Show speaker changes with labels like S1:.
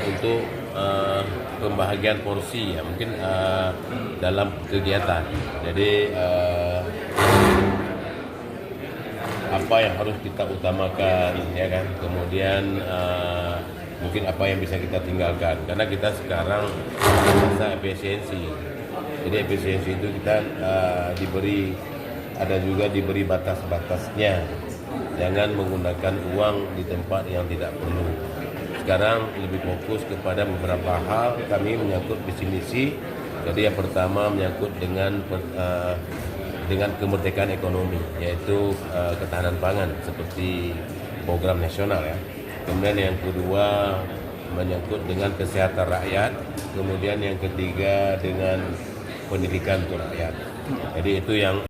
S1: untuk pembahagian porsi ya mungkin dalam kegiatan. Jadi apa yang harus kita utamakan ya kan, kemudian mungkin apa yang bisa kita tinggalkan, karena kita sekarang masa efisiensi. Jadi efisiensi itu kita diberi batas-batasnya, jangan menggunakan uang di tempat yang tidak perlu. Sekarang lebih fokus kepada beberapa hal kami menyangkut visi misi. Jadi yang pertama menyangkut dengan kemerdekaan ekonomi, yaitu ketahanan pangan seperti program nasional ya. Kemudian yang kedua menyangkut dengan kesehatan rakyat. Kemudian yang ketiga dengan pendidikan untuk rakyat. Jadi itu yang